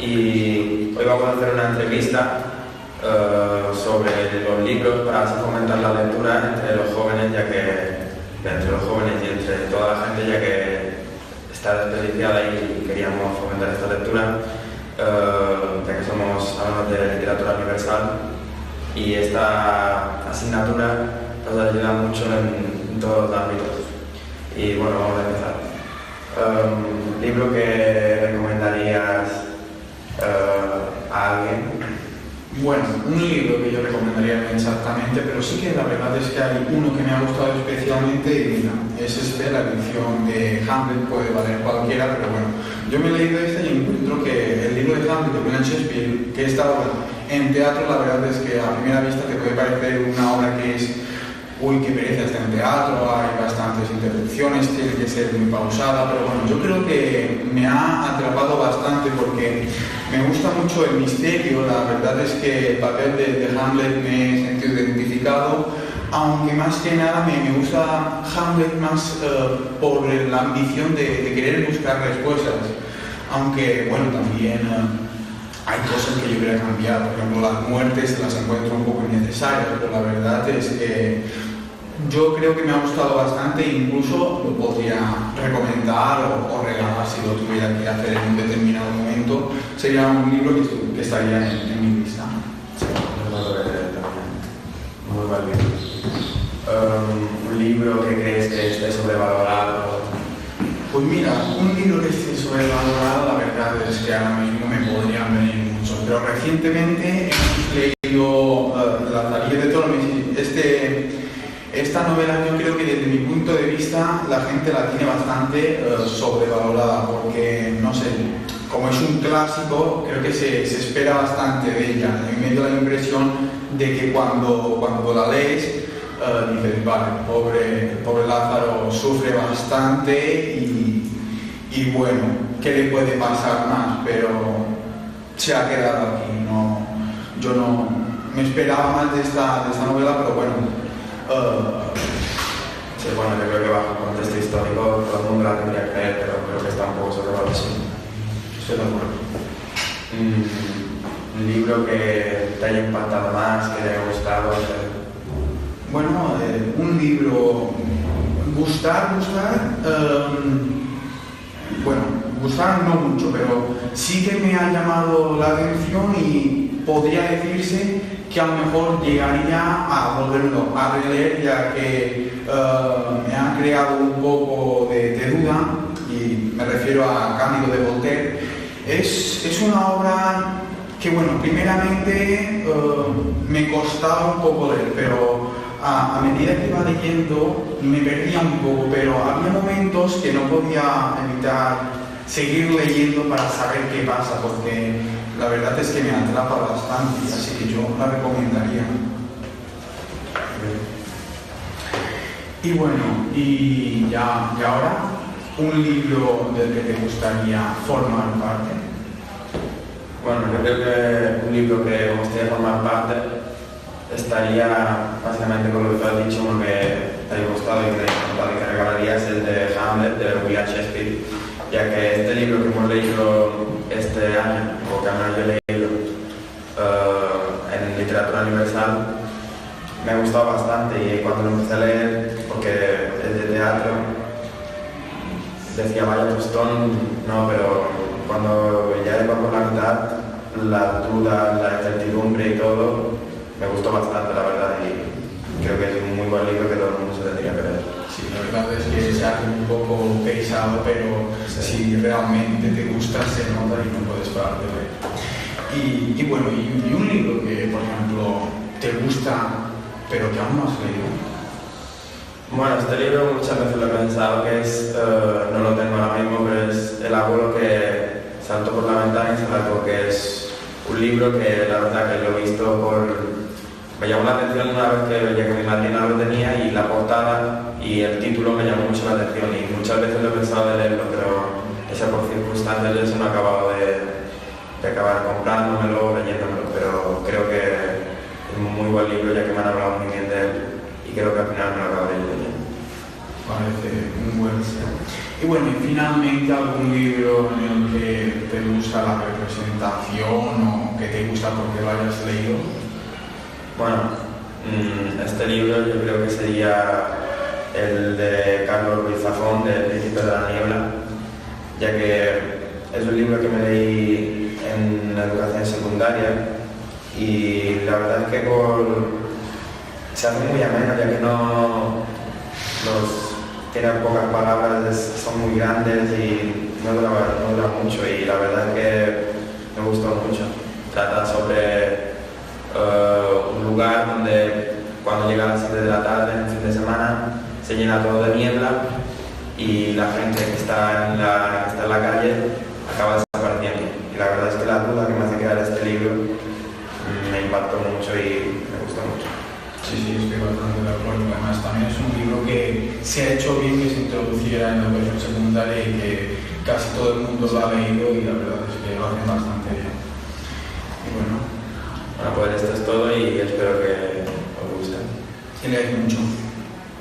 y hoy vamos a hacer una entrevista sobre los libros para así fomentar la lectura entre los jóvenes, ya que entre los jóvenes y entre toda la gente, ya que está desperdiciada y queríamos fomentar esta lectura, ya que somos alumnos de literatura universal y esta asignatura nos ayuda mucho en todos los ámbitos. Y bueno, vamos a empezar. ¿Libro que recomendarías a alguien? Bueno, un libro que yo recomendaría exactamente, pero sí que la verdad es que hay uno que me ha gustado especialmente y mira, es la edición de Hamlet, puede valer cualquiera, pero bueno, yo me he leído y encuentro que el libro de Hamlet de William Shakespeare, que está en teatro, la verdad es que a primera vista te puede parecer una obra que es uy, qué pereza está en teatro, hay bastantes interrupciones, tiene que ser muy pausada, pero bueno, yo creo que me ha atrapado bastante porque me gusta mucho el misterio, la verdad es que el papel de Hamlet me he sentido identificado, aunque más que nada me gusta Hamlet más por la ambición de querer buscar respuestas, aunque bueno, también hay cosas que yo hubiera cambiado, por ejemplo las muertes las encuentro un poco innecesarias, pero la verdad es que yo creo que me ha gustado bastante e incluso lo podría recomendar o regalar si lo tuviera que hacer en un determinado momento. Sería un libro que estaría en mi lista. Sí, muy buen libro. ¿Un libro que crees que esté sobrevalorado? Pues mira, un libro que esté sobrevalorado, la verdad es que ahora mismo me podrían venir muchos, pero recientemente hemos leído La Zaría de Ptolemy. Esta novela yo creo que desde mi punto de vista la gente la tiene bastante sobrevalorada porque, no sé, como es un clásico, creo que se espera bastante de ella. Me dio la impresión de que cuando la lees dices, vale, pobre Lázaro sufre bastante y bueno, ¿qué le puede pasar más? Pero se ha quedado aquí. Yo no me esperaba más de esta novela, pero bueno. Sí, bueno, yo creo que bajo el contexto histórico todo el mundo la tendría que leer, pero creo que está un poco sobrevalorado. Sí, estoy de acuerdo. ¿Un libro que te haya impactado más, que te haya gustado? Bueno, un libro... Gustar, bueno, gustar no mucho, pero sí que me ha llamado la atención y podría decirse que a lo mejor llegaría a volverlo a releer, ya que me ha creado un poco de duda, y me refiero a Cándido de Voltaire. Es una obra que, bueno, primeramente me costaba un poco leer, pero a medida que iba leyendo me perdía un poco, pero había momentos que no podía evitar seguir leyendo para saber qué pasa, porque la verdad es que me atrapa bastante, así que yo la recomendaría. Y bueno, y ahora, un libro del que te gustaría formar parte. Bueno, yo creo que un libro que me gustaría formar parte estaría básicamente con lo que tú has dicho, uno que te haya gustado y que regalaría es el de Hamlet de William Shakespeare, ya que este libro que hemos leído este año, o que al menos yo he leído en literatura universal, me ha gustado bastante y cuando lo empecé a leer, porque es de teatro, decía vaya tostón, no, pero cuando ya iba por la mitad, la duda, la incertidumbre y todo, me gustó bastante, la verdad, y creo que es un muy buen libro que todo el mundo se tendría que leer. Sí, la verdad es que es algo un poco pesado, pero sí. Si realmente te gusta, se nota y no puedes parar de leer. Y bueno, y un libro que, por ejemplo, te gusta, pero que aún no has leído. Bueno, este libro muchas veces lo he pensado que es, no lo tengo ahora mismo, pero es El abuelo que saltó por la ventana y se largó, que es un libro que la verdad que lo he visto me llamó la atención una vez que veía que mi madrina lo tenía y la portada y el título me llamó mucho la atención y muchas veces lo he pensado de leerlo, pero esa por circunstancias de eso no he acabado de acabar comprándomelo, leyéndomelo, pero creo que es un muy buen libro ya que me han hablado muy bien de él y creo que al final me lo acabaré leyendo. parece un buen ser. Y bueno, y finalmente algún libro en el que te gusta la representación o que te gusta porque lo hayas leído. Bueno, este libro yo creo que sería el de Carlos Ruiz Zafón, del Príncipe de la Niebla, ya que es un libro que me leí en educación secundaria y la verdad es que se hace muy ameno, ya que tiene pocas palabras, son muy grandes y no dura mucho, y la verdad es que me gustó mucho. Trata sobre un lugar donde cuando llega a las 7 de la tarde, en el fin de semana, se llena todo de niebla y la gente que está en la calle acaba desapareciendo. Y la verdad es que la duda que me hace crear este libro me impactó mucho y me gustó mucho. Sí, estoy bastante de acuerdo. Además, también es un libro que se ha hecho bien que se introduciera en la educación secundaria y que casi todo el mundo lo ha leído, y la verdad es que lo hacen bastante bien. Y bueno, Bueno, pues esto es todo y espero que os guste. que leáis mucho.